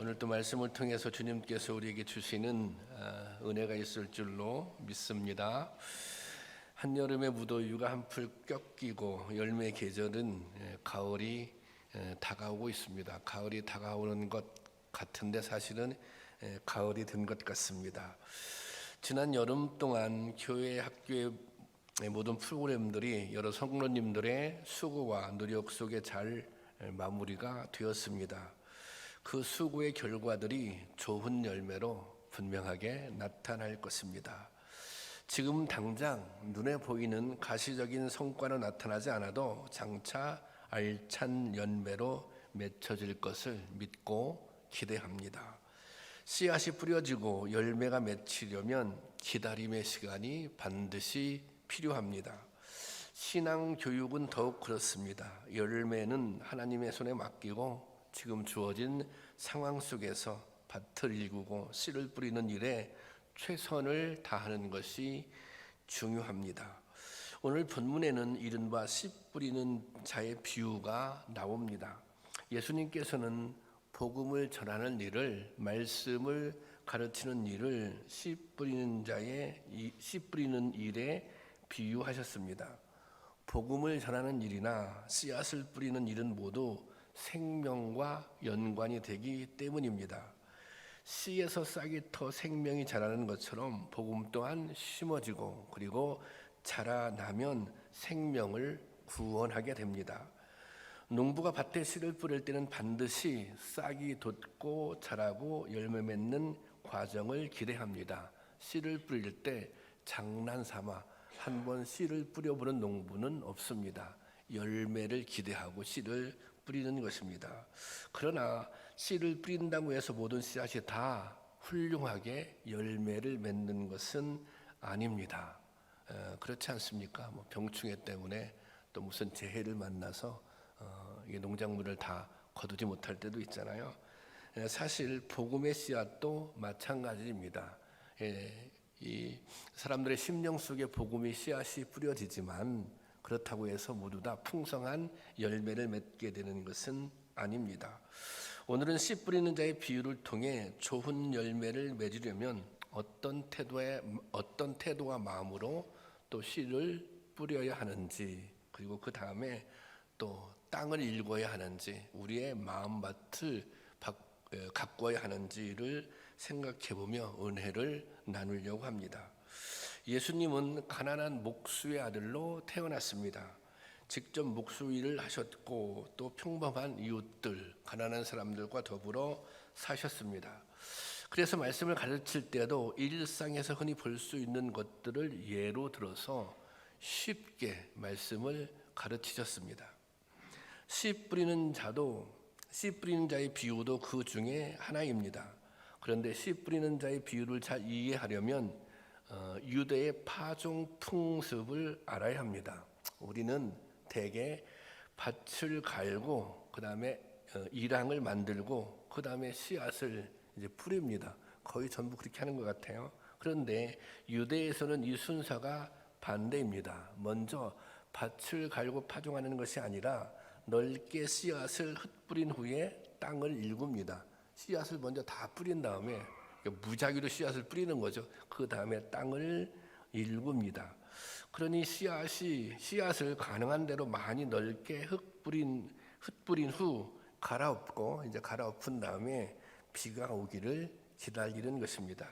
오늘 또 말씀을 통해서 주님께서 우리에게 주시는 은혜가 있을 줄로 믿습니다. 한여름의 무더위가 한풀 꺾이고 열매 계절은 가을이 다가오고 있습니다. 가을이 다가오는 것 같은데 사실은 가을이 된 것 같습니다. 지난 여름 동안 교회 학교의 모든 프로그램들이 여러 성도님들의 수고와 노력 속에 잘 마무리가 되었습니다. 그 수고의 결과들이 좋은 열매로 분명하게 나타날 것입니다. 지금 당장 눈에 보이는 가시적인 성과는 나타나지 않아도 장차 알찬 열매로 맺혀질 것을 믿고 기대합니다. 씨앗이 뿌려지고 열매가 맺히려면 기다림의 시간이 반드시 필요합니다. 신앙 교육은 더욱 그렇습니다. 열매는 하나님의 손에 맡기고 지금 주어진 상황 속에서 밭을 일구고 씨를 뿌리는 일에 최선을 다하는 것이 중요합니다. 오늘 본문에는 이른바 씨 뿌리는 자의 비유가 나옵니다. 예수님께서는 복음을 전하는 일을, 말씀을 가르치는 일을 씨 뿌리는 일에 비유하셨습니다. 복음을 전하는 일이나 씨앗을 뿌리는 일은 모두 생명과 연관이 되기 때문입니다. 씨에서 싹이 터 생명이 자라는 것처럼 복음 또한 심어지고 그리고 자라나면 생명을 구원하게 됩니다. 농부가 밭에 씨를 뿌릴 때는 반드시 싹이 돋고 자라고 열매 맺는 과정을 기대합니다. 씨를 뿌릴 때 장난삼아 한번 씨를 뿌려보는 농부는 없습니다. 열매를 기대하고 씨를 뿌리는 것입니다. 그러나 씨를 뿌린다고 해서 모든 씨앗이 다 훌륭하게 열매를 맺는 것은 아닙니다. 그렇지 않습니까? 병충해 때문에 또 무슨 재해를 만나서 농작물을 다 거두지 못할 때도 있잖아요. 사실 복음의 씨앗도 마찬가지입니다. 이 사람들의 심령 속에 복음의 씨앗이 뿌려지지만 그렇다고 해서 모두 다 풍성한 열매를 맺게 되는 것은 아닙니다. 오늘은 씨 뿌리는 자의 비유를 통해 좋은 열매를 맺으려면 어떤 태도와 마음으로 또 씨를 뿌려야 하는지, 그리고 그 다음에 또 땅을 일궈야 하는지, 우리의 마음밭을 가꿔야 하는지를 생각해보며 은혜를 나누려고 합니다. 예수님은 가난한 목수의 아들로 태어났습니다. 직접 목수 일을 하셨고 또 평범한 이웃들, 가난한 사람들과 더불어 사셨습니다. 그래서 말씀을 가르칠 때도 일상에서 흔히 볼 수 있는 것들을 예로 들어서 쉽게 말씀을 가르치셨습니다. 씨 뿌리는 자의 비유도 그 중에 하나입니다. 그런데 씨 뿌리는 자의 비유를 잘 이해하려면 유대의 파종 풍습을 알아야 합니다. 우리는 대개 밭을 갈고 그 다음에 이랑을 만들고 그 다음에 씨앗을 이제 뿌립니다. 거의 전부 그렇게 하는 것 같아요. 그런데 유대에서는 이 순서가 반대입니다. 먼저 밭을 갈고 파종하는 것이 아니라 넓게 씨앗을 흩뿌린 후에 땅을 일굽니다. 씨앗을 먼저 다 뿌린 다음에 무작위로 씨앗을 뿌리는 거죠. 그 다음에 땅을 일굽니다. 그러니 씨앗을 가능한 대로 많이 넓게 흩뿌린 후 갈아엎은 다음에 비가 오기를 기다리는 것입니다.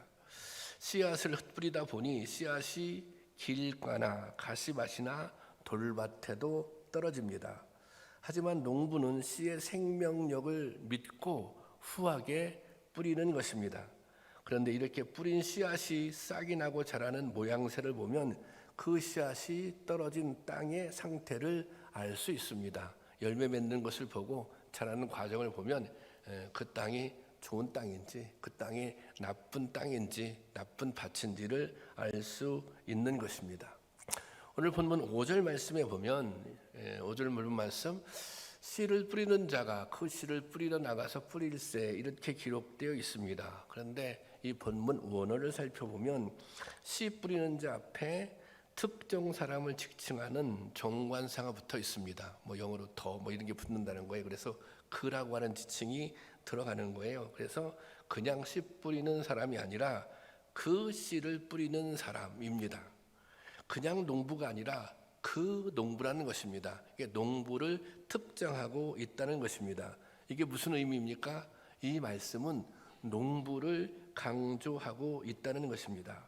씨앗을 흩뿌리다 보니 씨앗이 길가나 가시밭이나 돌밭에도 떨어집니다. 하지만 농부는 씨의 생명력을 믿고 후하게 뿌리는 것입니다. 그런데 이렇게 뿌린 씨앗이 싹이 나고 자라는 모양새를 보면 그 씨앗이 떨어진 땅의 상태를 알 수 있습니다. 열매 맺는 것을 보고 자라는 과정을 보면 그 땅이 좋은 땅인지, 그 땅이 나쁜 땅인지, 나쁜 밭인지를 알 수 있는 것입니다. 오늘 본문 5절 말씀에 보면 5절 말씀, 씨를 뿌리는 자가 그 씨를 뿌리러 나가서 뿌릴새, 이렇게 기록되어 있습니다. 그런데 이 본문 원어를 살펴보면 씨 뿌리는 자 앞에 특정 사람을 지칭하는 정관사가 붙어 있습니다. 영어로 더 이런 게 붙는다는 거예요. 그래서 그라고 하는 지칭이 들어가는 거예요. 그래서 그냥 씨 뿌리는 사람이 아니라 그 씨를 뿌리는 사람입니다. 그냥 농부가 아니라 그 농부라는 것입니다. 이게 농부를 특정하고 있다는 것입니다. 이게 무슨 의미입니까? 이 말씀은 농부를 강조하고 있다는 것입니다.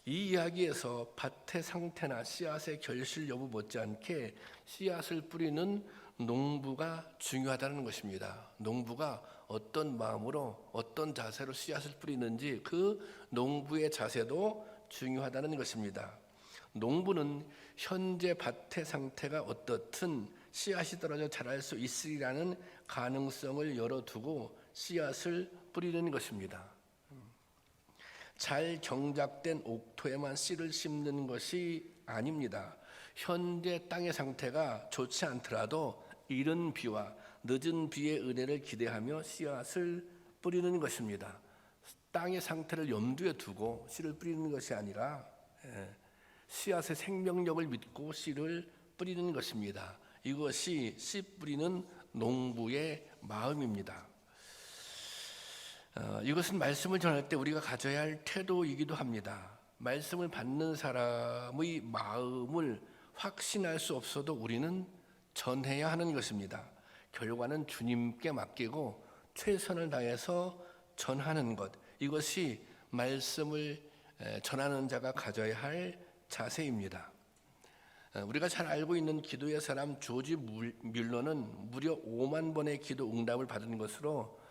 이 이야기에서 밭의 상태나 씨앗의 결실 여부 못지않게 씨앗을 뿌리는 농부가 중요하다는 것입니다. 농부가 어떤 마음으로 어떤 자세로 씨앗을 뿌리는지 그 농부의 자세도 중요하다는 것입니다. 농부는 현재 밭의 상태가 어떻든 씨앗이 떨어져 자랄 수 있으리라는 가능성을 열어두고 씨앗을 뿌리는 것입니다. 잘 경작된 옥토에만 씨를 심는 것이 아닙니다. 현재 땅의 상태가 좋지 않더라도 이른 비와 늦은 비의 은혜를 기대하며 씨앗을 뿌리는 것입니다. 땅의 상태를 염두에 두고 씨를 뿌리는 것이 아니라 씨앗의 생명력을 믿고 씨를 뿌리는 것입니다. 이것이 씨 뿌리는 농부의 마음입니다. 이것은 말씀을 전할 때 우리가 가져야 할 태도이기도 합니다. 말씀을 받는 사람의 마음을 확신할 수 없어도 우리는 전해야 하는 것입니다. 결과는 주님께 맡기고 최선을 다해서 전하는 것, 이것이 말씀을 전하는 자가 가져야 할 자세입니다. 우리가 잘 알고 있는 기도의 사람 조지 뮬러는 무려 5만 번의 기도 응답을 받은 것으로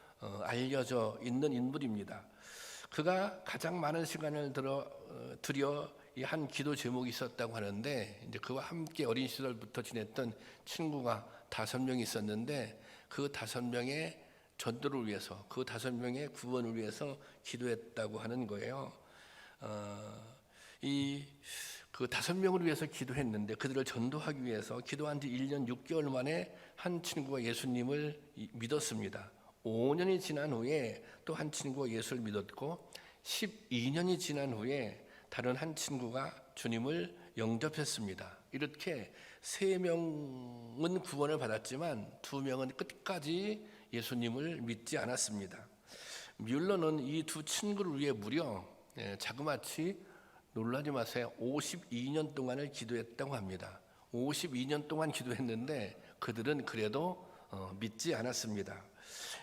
알려져 있는 인물입니다. 그가 가장 많은 시간을 들여 이 한 기도 제목이 있었다고 하는데, 이제 그와 함께 어린 시절부터 지냈던 친구가 5명이 있었는데 그 5명의 전도를 위해서, 그 5명의 구원을 위해서 기도했다고 하는 거예요. 그 5명을 위해서 기도했는데 그들을 전도하기 위해서 기도한 지 1년 6개월 만에 한 친구가 예수님을 믿었습니다. 5년이 지난 후에 또 한 친구가 예수를 믿었고 12년이 지난 후에 다른 한 친구가 주님을 영접했습니다. 이렇게 3명은 구원을 받았지만 2명은 끝까지 예수님을 믿지 않았습니다. 뮬러는 이 두 친구를 위해 무려 자그마치, 놀라지 마세요, 52년 동안을 기도했다고 합니다. 52년 동안 기도했는데 그들은 그래도 믿지 않았습니다.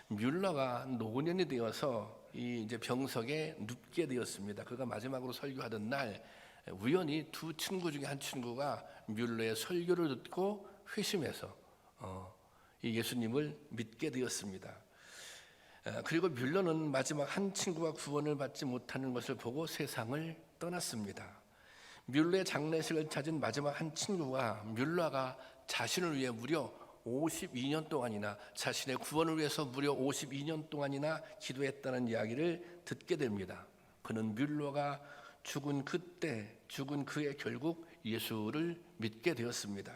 뮬러가 노년이 되어서 이제 병석에 눕게 되었습니다. 그가 마지막으로 설교하던 날 우연히 두 친구 중에 한 친구가 뮬러의 설교를 듣고 회심해서 이 예수님을 믿게 되었습니다. 그리고 뮬러는 마지막 한 친구가 구원을 받지 못하는 것을 보고 세상을 떠났습니다. 뮬러의 장례식을 찾은 마지막 한 친구가 뮬러가 자신을 위해 무려 52년 동안이나, 자신의 구원을 위해서 무려 52년 동안이나 기도했다는 이야기를 듣게 됩니다. 그는 뮬러가 죽은 그의 결국 예수를 믿게 되었습니다.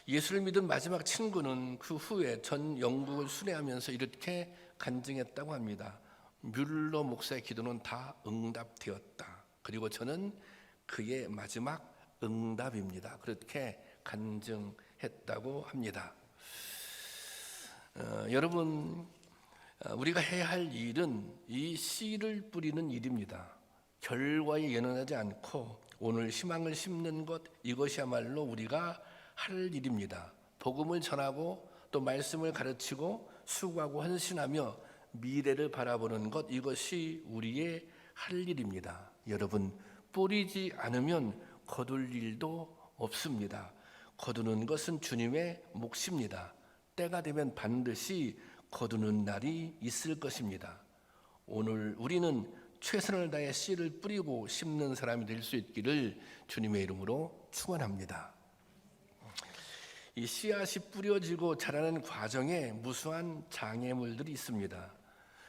예수를 믿은 마지막 친구는 그 후에 전 영국을 순회하면서 이렇게 간증했다고 합니다. 뮬러 목사의 기도는 다 응답되었다. 그리고 저는 그의 마지막 응답입니다. 그렇게 간증했다고 합니다. 여러분, 우리가 해야 할 일은 이 씨를 뿌리는 일입니다. 결과에 연연하지 않고 오늘 희망을 심는 것, 이것이야말로 우리가 할 일입니다. 복음을 전하고 또 말씀을 가르치고 수고하고 헌신하며 미래를 바라보는 것, 이것이 우리의 할 일입니다. 여러분, 뿌리지 않으면 거둘 일도 없습니다. 거두는 것은 주님의 몫입니다. 때가 되면 반드시 거두는 날이 있을 것입니다. 오늘 우리는 최선을 다해 씨를 뿌리고 심는 사람이 될 수 있기를 주님의 이름으로 축원합니다. 이 씨앗이 뿌려지고 자라는 과정에 무수한 장애물들이 있습니다.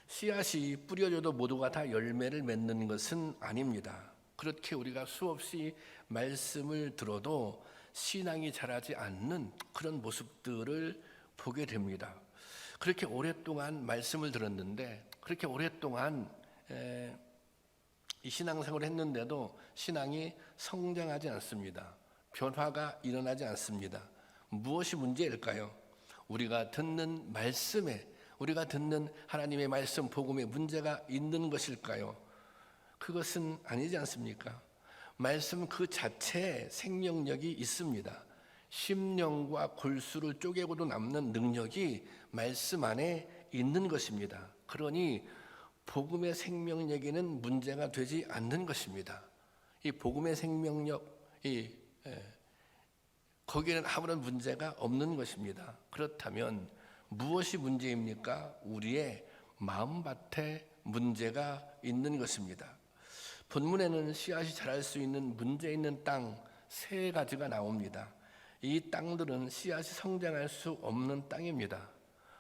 씨앗이 뿌려져도 모두가 다 열매를 맺는 것은 아닙니다. 그렇게 우리가 수없이 말씀을 들어도 신앙이 자라지 않는 그런 모습들을 보게 됩니다. 그렇게 오랫동안 말씀을 들었는데, 그렇게 오랫동안 이 신앙생활을 했는데도 신앙이 성장하지 않습니다. 변화가 일어나지 않습니다. 무엇이 문제일까요? 우리가 듣는 말씀에, 우리가 듣는 하나님의 말씀, 복음에 문제가 있는 것일까요? 그것은 아니지 않습니까? 말씀 그 자체에 생명력이 있습니다. 심령과 골수를 쪼개고도 남는 능력이 말씀 안에 있는 것입니다. 그러니 복음의 생명력에는 문제가 되지 않는 것입니다. 이 복음의 생명력, 거기에는 아무런 문제가 없는 것입니다. 그렇다면 무엇이 문제입니까? 우리의 마음밭에 문제가 있는 것입니다. 본문에는 씨앗이 자랄 수 있는 문제 있는 땅 3가지가 나옵니다. 이 땅들은 씨앗이 성장할 수 없는 땅입니다.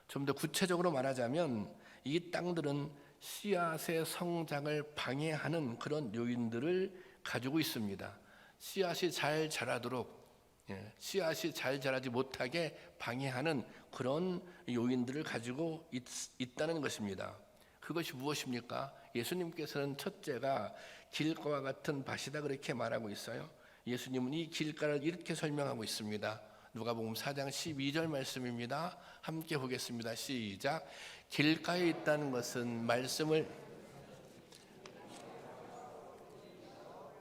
좀 더 구체적으로 말하자면 이 땅들은 씨앗의 성장을 방해하는 그런 요인들을 가지고 있습니다. 씨앗이 잘 자라도록, 씨앗이 잘 자라지 못하게 방해하는 그런 요인들을 가지고 있다는 것입니다. 그것이 무엇입니까? 예수님께서는 첫째가 길가와 같은 밭이다 그렇게 말하고 있어요. 예수님은 이 길가를 이렇게 설명하고 있습니다. 누가복음 4장 12절 말씀입니다. 함께 보겠습니다. 시작. 길가에 있다는 것은 말씀을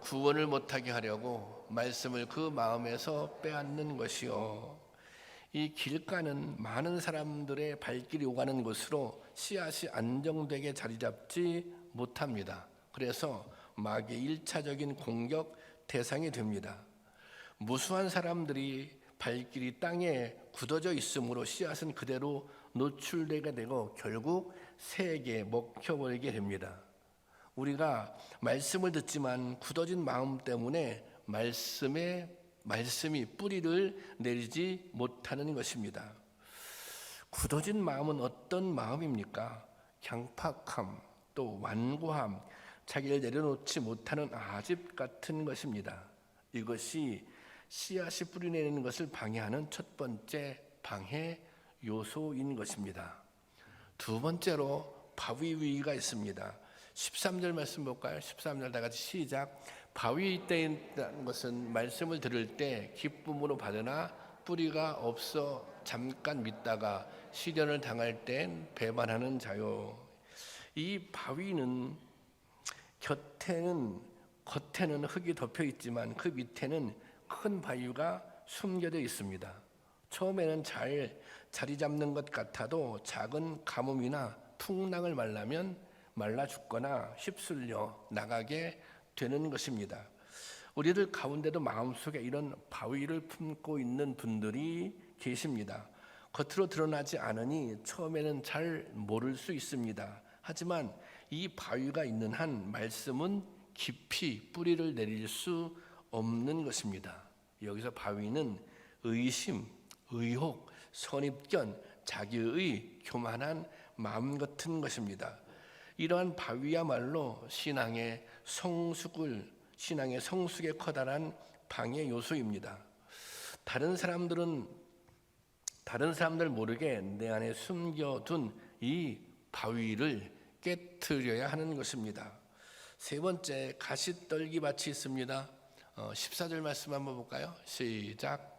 구원을 못하게 하려고 말씀을 그 마음에서 빼앗는 것이요. 이 길가는 많은 사람들의 발길이 오가는 곳으로 씨앗이 안정되게 자리 잡지 못합니다. 그래서 마귀의 1차적인 공격 대상이 됩니다. 무수한 사람들이 발길이 땅에 굳어져 있으므로 씨앗은 그대로 노출되게 되고 결국 새에게 먹혀버리게 됩니다. 우리가 말씀을 듣지만 굳어진 마음 때문에 말씀이 뿌리를 내리지 못하는 것입니다. 굳어진 마음은 어떤 마음입니까? 강팍함, 또 완고함, 자기를 내려놓지 못하는 아집 같은 것입니다. 이것이 씨앗이 뿌리내리는 것을 방해하는 첫 번째 방해 요소인 것입니다. 두 번째로 바위 위기가 있습니다. 13절 말씀 볼까요? 13절 다 같이 시작. 바위 위에 있다는 것은 말씀을 들을 때 기쁨으로 받으나 뿌리가 없어 잠깐 믿다가 시련을 당할 땐 배반하는 자요. 이 바위는 겉에는 흙이 덮여 있지만 그 밑에는 큰 바위가 숨겨져 있습니다. 처음에는 잘 자리 잡는 것 같아도 작은 가뭄이나 풍랑을 만나면 말라 죽거나 휩쓸려 나가게 되는 것입니다. 우리들 가운데도 마음속에 이런 바위를 품고 있는 분들이 계십니다. 겉으로 드러나지 않으니 처음에는 잘 모를 수 있습니다. 하지만 이 바위가 있는 한 말씀은 깊이 뿌리를 내릴 수 없는 것입니다. 여기서 바위는 의심, 의혹, 선입견, 자기의 교만한 마음 같은 것입니다. 이러한 바위야말로 신앙의 성숙에 커다란 방해 요소입니다. 다른 사람들 모르게 내 안에 숨겨둔 이 바위를 깨트려야 하는 것입니다. 세 번째, 가시떨기 밭이 있습니다. 14절 말씀 한번 볼까요? 시작.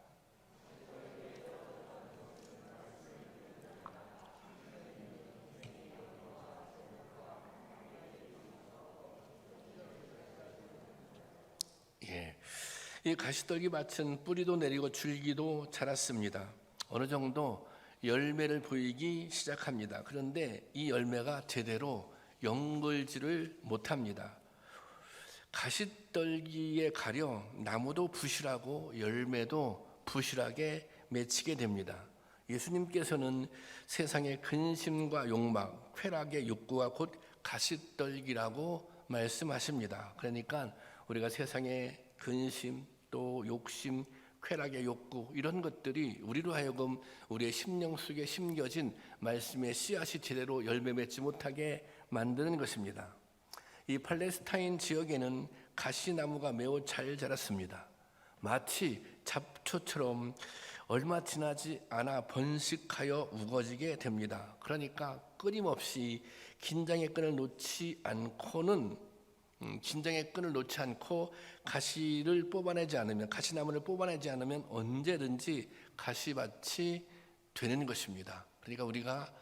이 가시떨기 밭은 뿌리도 내리고 줄기도 자랐습니다. 어느 정도 열매를 보이기 시작합니다. 그런데 이 열매가 제대로 연결지를 못합니다. 가시떨기에 가려 나무도 부실하고 열매도 부실하게 맺히게 됩니다. 예수님께서는 세상의 근심과 욕망, 쾌락의 욕구가 곧 가시떨기라고 말씀하십니다. 그러니까 우리가 세상의 근심, 또 욕심, 쾌락의 욕구 이런 것들이 우리로 하여금 우리의 심령 속에 심겨진 말씀의 씨앗이 제대로 열매 맺지 못하게 만드는 것입니다. 이 팔레스타인 지역에는 가시나무가 매우 잘 자랐습니다. 마치 잡초처럼 얼마 지나지 않아 번식하여 우거지게 됩니다. 그러니까 끊임없이 긴장의 끈을 놓지 않고 가시나무를 뽑아내지 않으면 언제든지 가시밭이 되는 것입니다. 그러니까 우리가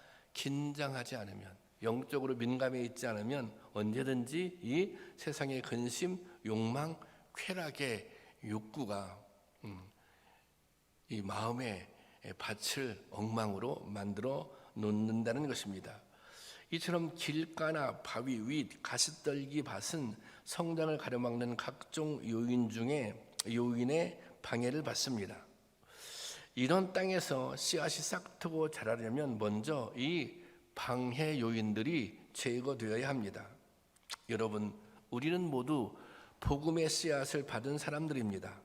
긴장하지 않으면, 영적으로 민감해 있지 않으면 언제든지 이 세상의 근심, 욕망, 쾌락의 욕구가 이 마음의 밭을 엉망으로 만들어 놓는다는 것입니다. 이처럼 길가나 바위 윗 가시떨기 밭은 성장을 가로막는 각종 요인 중에 요인의 방해를 받습니다. 이런 땅에서 씨앗이 싹트고 자라려면 먼저 이 방해 요인들이 제거되어야 합니다. 여러분, 우리는 모두 복음의 씨앗을 받은 사람들입니다.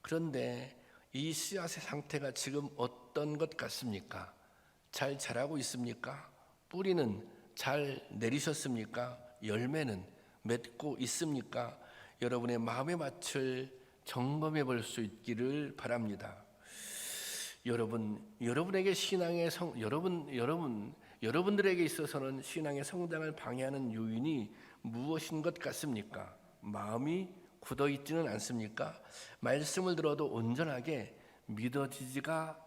그런데 이 씨앗의 상태가 지금 어떤 것 같습니까? 잘 자라고 있습니까? 뿌리는 잘 내리셨습니까? 열매는 맺고 있습니까? 여러분의 마음의 밭을 점검해 볼 수 있기를 바랍니다. 여러분에게 여러분들에게 있어서는 신앙의 성장을 방해하는 요인이 무엇인 것 같습니까? 마음이 굳어 있지는 않습니까? 말씀을 들어도 온전하게 믿어지지가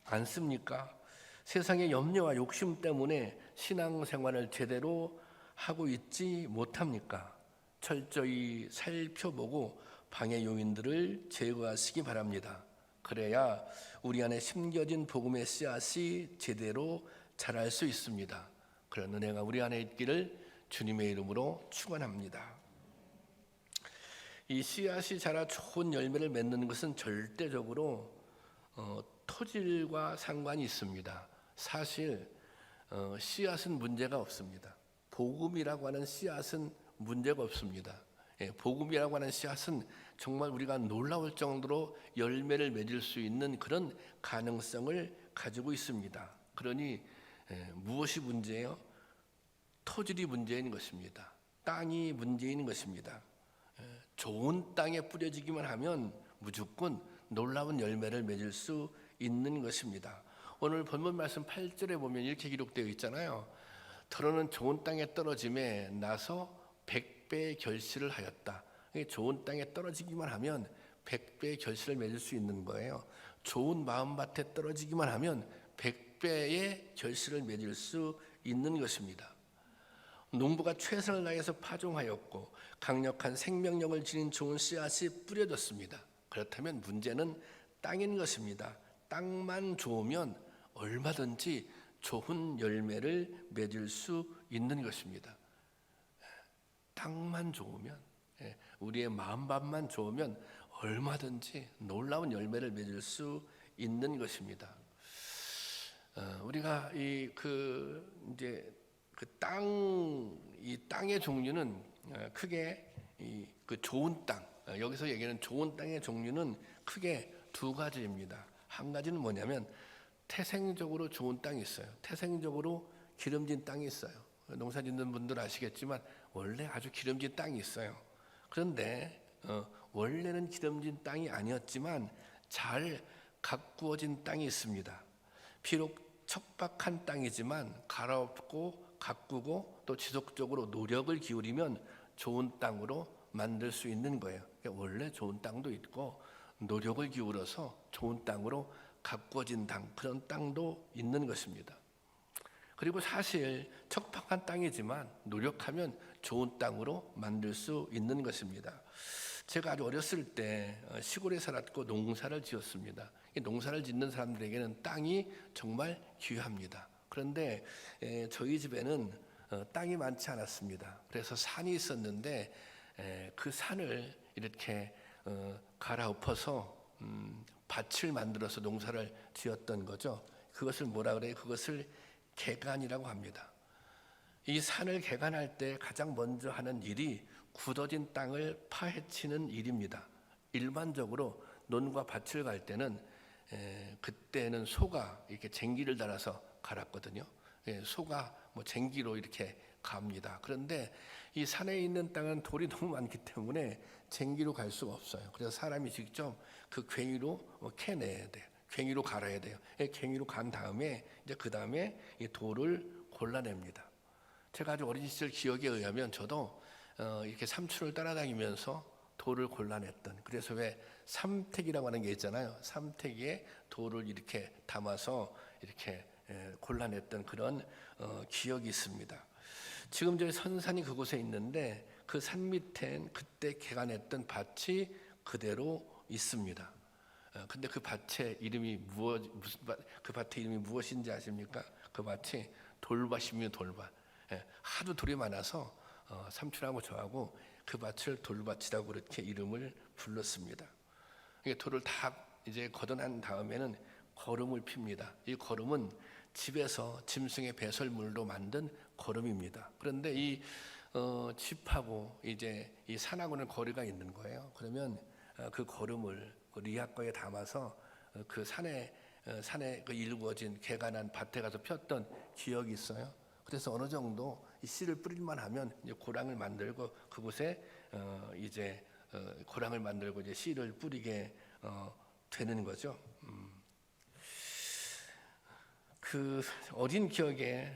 않습니까? 세상의 염려와 욕심 때문에 신앙생활을 제대로 하고 있지 못합니까? 철저히 살펴보고 방해 요인들을 제거하시기 바랍니다. 그래야 우리 안에 심겨진 복음의 씨앗이 제대로 자랄 수 있습니다. 그런 은혜가 우리 안에 있기를 주님의 이름으로 축원합니다. 이 씨앗이 자라 좋은 열매를 맺는 것은 절대적으로 토질과 상관이 있습니다. 사실 씨앗은 문제가 없습니다. 복음이라고 하는 씨앗은 문제가 없습니다. 복음이라고 하는 씨앗은 정말 우리가 놀라울 정도로 열매를 맺을 수 있는 그런 가능성을 가지고 있습니다. 그러니 무엇이 문제예요? 토질이 문제인 것입니다. 땅이 문제인 것입니다. 좋은 땅에 뿌려지기만 하면 무조건 놀라운 열매를 맺을 수 있는 것입니다. 오늘 본문 말씀 8절에 보면 이렇게 기록되어 있잖아요. 더러는 좋은 땅에 떨어짐에 나서 100배의 결실을 하였다. 좋은 땅에 떨어지기만 하면 100배의 결실을 맺을 수 있는 거예요. 좋은 마음밭에 떨어지기만 하면 100배의 결실을 맺을 수 있는 것입니다. 농부가 최선을 다해서 파종하였고 강력한 생명력을 지닌 좋은 씨앗이 뿌려졌습니다. 그렇다면 문제는 땅인 것입니다. 땅만 좋으면 얼마든지 좋은 열매를 맺을 수 있는 것입니다. 땅만 좋으면, 우리의 마음밭만 좋으면 얼마든지 놀라운 열매를 맺을 수 있는 것입니다. 우리가 이 땅의 종류는 크게 그 좋은 땅, 여기서 얘기하는 좋은 땅의 종류는 크게 두 가지입니다. 한 가지는 뭐냐면 태생적으로 좋은 땅이 있어요. 태생적으로 기름진 땅이 있어요. 농사 짓는 분들 아시겠지만 원래 아주 기름진 땅이 있어요. 그런데 원래는 기름진 땅이 아니었지만 잘 가꾸어진 땅이 있습니다. 비록 척박한 땅이지만 갈아엎고 가꾸고 또 지속적으로 노력을 기울이면 좋은 땅으로 만들 수 있는 거예요. 그러니까 원래 좋은 땅도 있고 노력을 기울여서 좋은 땅으로 가꾸어진 땅, 그런 땅도 있는 것입니다. 그리고 사실 척박한 땅이지만 노력하면 좋은 땅으로 만들 수 있는 것입니다. 제가 아주 어렸을 때 시골에 살았고 농사를 지었습니다. 농사를 짓는 사람들에게는 땅이 정말 귀합니다. 그런데 저희 집에는 땅이 많지 않았습니다. 그래서 산이 있었는데 그 산을 이렇게 갈아엎어서 밭을 만들어서 농사를 지었던 거죠. 그것을 뭐라 그래요? 그것을 개간이라고 합니다. 이 산을 개간할 때 가장 먼저 하는 일이 굳어진 땅을 파헤치는 일입니다. 일반적으로 논과 밭을 갈 때는 그때는 소가 이렇게 쟁기를 달아서 갈았거든요. 소가 쟁기로 이렇게 갑니다. 그런데 이 산에 있는 땅은 돌이 너무 많기 때문에 쟁기로 갈 수가 없어요. 그래서 사람이 직접 그 괭이로 캐내야 돼요. 괭이로 갈아야 돼요. 괭이로 간 다음에 이제 그 다음에 이 돌을 골라냅니다. 제가 아주 어린 시절 기억에 의하면 저도 이렇게 삼촌을 따라다니면서 돌을 골라냈던, 그래서 왜 삼택이라고 하는 게 있잖아요. 삼택에 돌을 이렇게 담아서 이렇게 곤란했던 그런 기억이 있습니다. 지금 저희 선산이 그곳에 있는데 그 산 밑엔 그때 개간했던 밭이 그대로 있습니다. 근데 그 밭의 이름이 그 밭의 이름이 무엇인지 아십니까? 그 밭이 돌밭입니다. 돌밭. 하도 돌이 많아서 삼촌하고 저하고 그 밭을 돌밭이라고 그렇게 이름을 불렀습니다. 돌을 다 이제 걷어낸 다음에는 거름을 핍니다. 이 거름은 집에서 짐승의 배설물로 만든 거름입니다. 그런데 이 집하고 이제 이 산하고는 거리가 있는 거예요. 그러면 그 거름을 그 리학거에 담아서 그 산에 그 일구어진 개간한 밭에 가서 폈던 기억이 있어요. 그래서 어느 정도 이 씨를 뿌릴만 하면 이제 고랑을 만들고 그곳에 이제 고랑을 만들고 이제 씨를 뿌리게 되는 거죠. 그 어린 기억에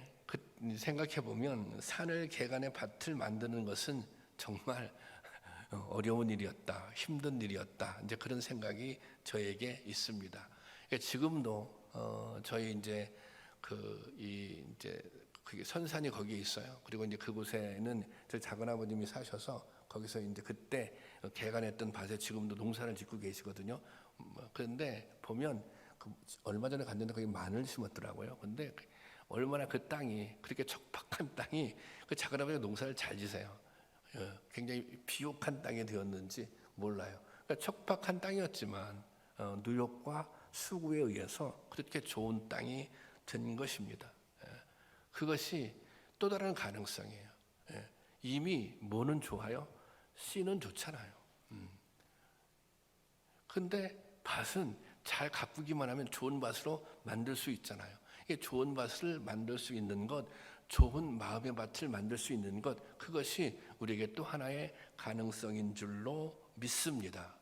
생각해 보면 산을 개간의 밭을 만드는 것은 정말 어려운 일이었다, 힘든 일이었다. 이제 그런 생각이 저에게 있습니다. 지금도 저희 이제 이제 그게 선산이 거기에 있어요. 그리고 이제 그곳에는 저희 작은 아버님이 사셔서 거기서 이제 그때 개간했던 밭에 지금도 농사를 짓고 계시거든요. 그런데 보면 얼마 전에 갔는데 거기 마늘 심었더라고요. 근데 얼마나 그 땅이 그렇게 척박한 땅이 그 작은 아버지가 농사를 잘 지세요. 굉장히 비옥한 땅이 되었는지 몰라요. 그러니까 척박한 땅이었지만 누욕과 수고에 의해서 그렇게 좋은 땅이 된 것입니다. 그것이 또 다른 가능성이에요. 이미 뭐는 좋아요? 씨는 좋잖아요. 근데 밭은 잘 가꾸기만 하면 좋은 밭으로 만들 수 있잖아요. 좋은 밭을 만들 수 있는 것, 좋은 마음의 밭을 만들 수 있는 것, 그것이 우리에게 또 하나의 가능성인 줄로 믿습니다.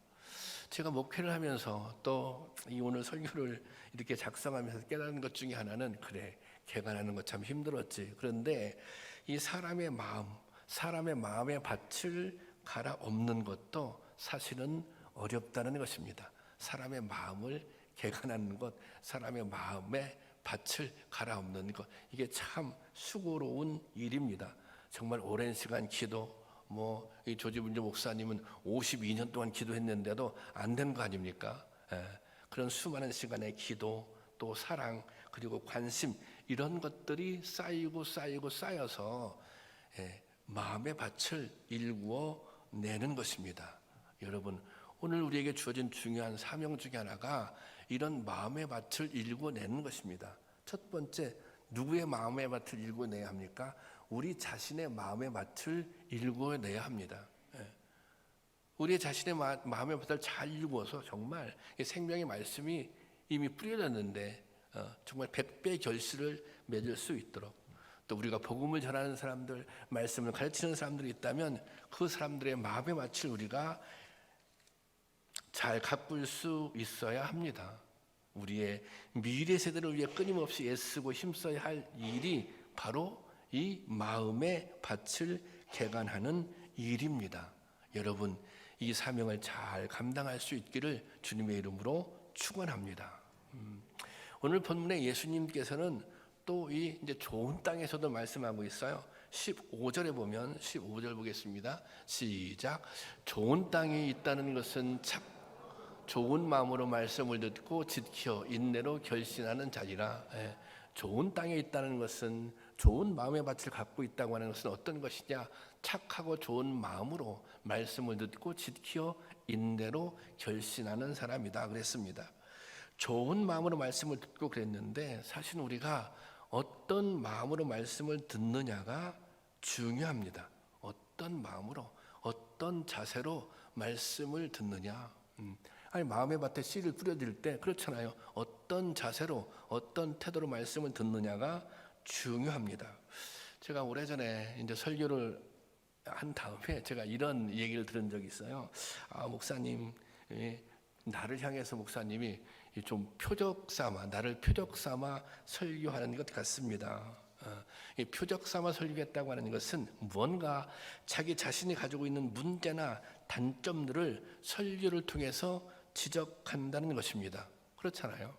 제가 목회를 하면서 또 이 오늘 설교를 이렇게 작성하면서 깨달은 것 중에 하나는 그래, 개간하는 거 참 힘들었지. 그런데 이 사람의 마음의 밭을 갈아엎는 것도 사실은 어렵다는 것입니다. 사람의 마음을 개간하는 것, 사람의 마음의 밭을 갈아엎는 것, 이게 참 수고로운 일입니다. 정말 오랜 시간 기도, 이 조지문주 목사님은 52년 동안 기도했는데도 안 된 거 아닙니까? 그런 수많은 시간의 기도, 또 사랑, 그리고 관심, 이런 것들이 쌓여서 마음의 밭을 일구어 내는 것입니다. 여러분, 오늘 우리에게 주어진 중요한 사명 중에 하나가 이런 마음의 밭을 일궈내는 것입니다. 첫 번째, 누구의 마음의 밭을 일궈내야 합니까? 우리 자신의 마음의 밭을 일궈내야 합니다. 우리 자신의 마음의 밭을 잘 일구어서 정말 생명의 말씀이 이미 뿌려졌는데 정말 100배 결실을 맺을 수 있도록, 또 우리가 복음을 전하는 사람들, 말씀을 가르치는 사람들이 있다면 그 사람들의 마음의 밭을 우리가 잘 가꿀 수 있어야 합니다. 우리의 미래 세대를 위해 끊임없이 애쓰고 힘써야 할 일이 바로 이 마음의 밭을 개간하는 일입니다. 여러분, 이 사명을 잘 감당할 수 있기를 주님의 이름으로 축원합니다. 오늘 본문에 예수님께서는 또 이 이제 좋은 땅에서도 말씀하고 있어요. 15절에 보면 15절 보겠습니다. 시작. 좋은 땅이 있다는 것은 좋은 마음으로 말씀을 듣고 지켜 인내로 결신하는 자리라. 좋은 땅에 있다는 것은, 좋은 마음의 밭을 갖고 있다고 하는 것은 어떤 것이냐? 착하고 좋은 마음으로 말씀을 듣고 지켜 인내로 결신하는 사람이다 그랬습니다. 좋은 마음으로 말씀을 듣고 그랬는데, 사실 우리가 어떤 마음으로 말씀을 듣느냐가 중요합니다. 어떤 마음으로, 어떤 자세로 말씀을 듣느냐. 아니, 마음의 밭에 씨를 뿌려질 때 그렇잖아요. 어떤 자세로, 어떤 태도로 말씀을 듣느냐가 중요합니다. 제가 오래전에 이제 설교를 한 다음에 제가 이런 얘기를 들은 적이 있어요. 목사님, 나를 향해서 목사님이 좀 나를 표적 삼아 설교하는 것 같습니다. 이 표적 삼아 설교했다고 하는 것은 무언가 자기 자신이 가지고 있는 문제나 단점들을 설교를 통해서 지적한다는 것입니다. 그렇잖아요.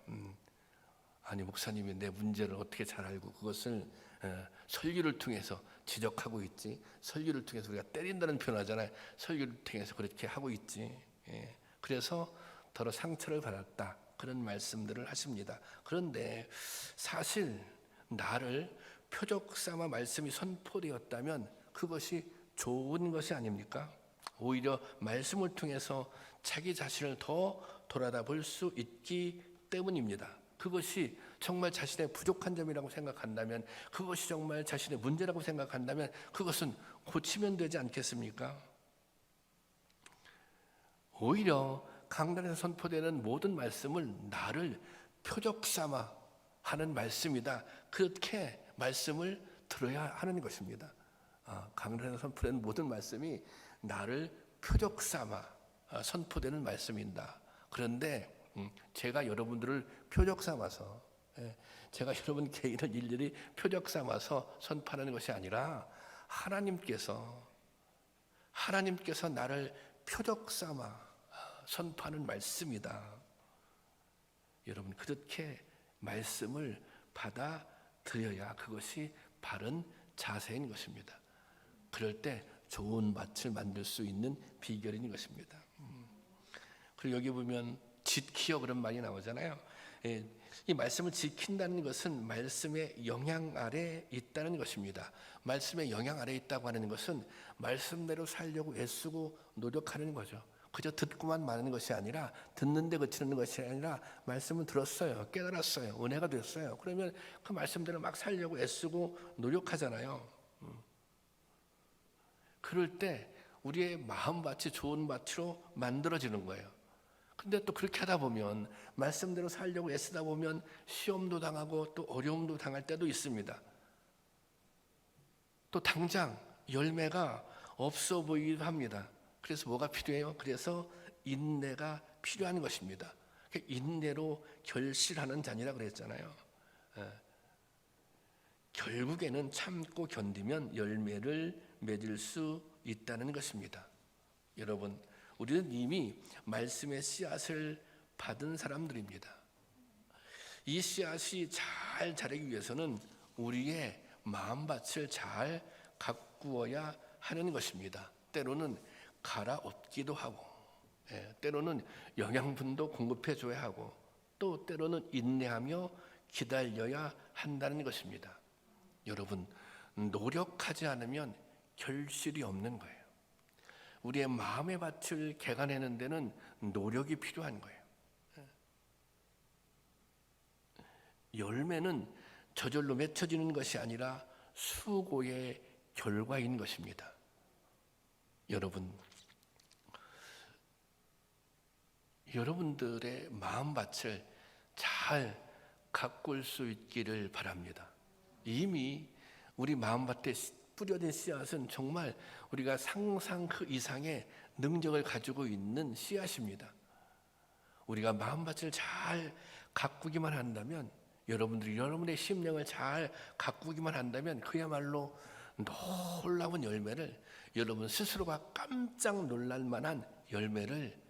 아니 목사님이 내 문제를 어떻게 잘 알고 그것을 설교를 통해서 지적하고 있지. 설교를 통해서 우리가 때린다는 표현 하잖아요. 설교를 통해서 그렇게 하고 있지. 그래서 더러 상처를 받았다. 그런 말씀들을 하십니다. 그런데 사실 나를 표적 삼아 말씀이 선포되었다면 그것이 좋은 것이 아닙니까? 오히려 말씀을 통해서 자기 자신을 더 돌아다 볼 수 있기 때문입니다. 그것이 정말 자신의 부족한 점이라고 생각한다면, 그것이 정말 자신의 문제라고 생각한다면 그것은 고치면 되지 않겠습니까? 오히려 강단에서 선포되는 모든 말씀을 나를 표적 삼아 하는 말씀이다. 그렇게 말씀을 들어야 하는 것입니다. 강단에서 선포되는 모든 말씀이 나를 표적 삼아 선포되는 말씀입니다. 그런데 제가 여러분들을 표적 삼아서, 제가 여러분 개인을 일일이 표적 삼아서 선포하는 것이 아니라 하나님께서 나를 표적 삼아 선포하는 말씀이다. 여러분 그렇게 말씀을 받아들여야 그것이 바른 자세인 것입니다. 그럴 때 좋은 밭을 만들 수 있는 비결인 것입니다. 그리고 여기 보면 지키어 그런 말이 나오잖아요. 이 말씀을 지킨다는 것은 말씀의 영향 아래 있다는 것입니다. 말씀의 영향 아래 있다고 하는 것은 말씀대로 살려고 애쓰고 노력하는 거죠. 그저 듣고만 마는 것이 아니라, 듣는데 그치는 것이 아니라 말씀을 들었어요, 깨달았어요, 은혜가 됐어요. 그러면 그 말씀대로 막 살려고 애쓰고 노력하잖아요. 그럴 때 우리의 마음밭이 좋은 밭으로 만들어지는 거예요. 근데 또 그렇게 하다 보면, 말씀대로 살려고 애쓰다 보면 시험도 당하고 또 어려움도 당할 때도 있습니다. 또 당장 열매가 없어 보이기도 합니다. 그래서 뭐가 필요해요? 그래서 인내가 필요한 것입니다. 인내로 결실하는 자니라 그랬잖아요. 결국에는 참고 견디면 열매를 맺을 수 있다는 것입니다. 여러분, 우리는 이미 말씀의 씨앗을 받은 사람들입니다. 이 씨앗이 잘 자라기 위해서는 우리의 마음밭을 잘 가꾸어야 하는 것입니다. 때로는 갈아엎기도 하고, 때로는 영양분도 공급해 줘야 하고, 또 때로는 인내하며 기다려야 한다는 것입니다. 여러분, 노력하지 않으면 결실이 없는 거예요. 우리의 마음의 밭을 개간하는 데는 노력이 필요한 거예요. 열매는 저절로 맺혀지는 것이 아니라 수고의 결과인 것입니다. 여러분들의 마음밭을 잘 가꿀 수 있기를 바랍니다. 이미 우리 마음밭에 뿌려진 씨앗은 정말 우리가 상상 그 이상의 능력을 가지고 있는 씨앗입니다. 우리가 마음밭을 잘 가꾸기만 한다면, 여러분들이 여러분의 심령을 잘 가꾸기만 한다면 그야말로 놀라운 열매를, 여러분 스스로가 깜짝 놀랄 만한 열매를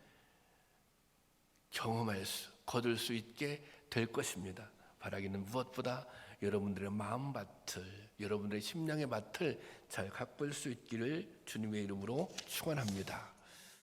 거둘 수 있게 될 것입니다. 바라기는 무엇보다 여러분들의 마음밭을, 여러분들의 심령의 밭을 잘 가꿀 수 있기를 주님의 이름으로 축원합니다.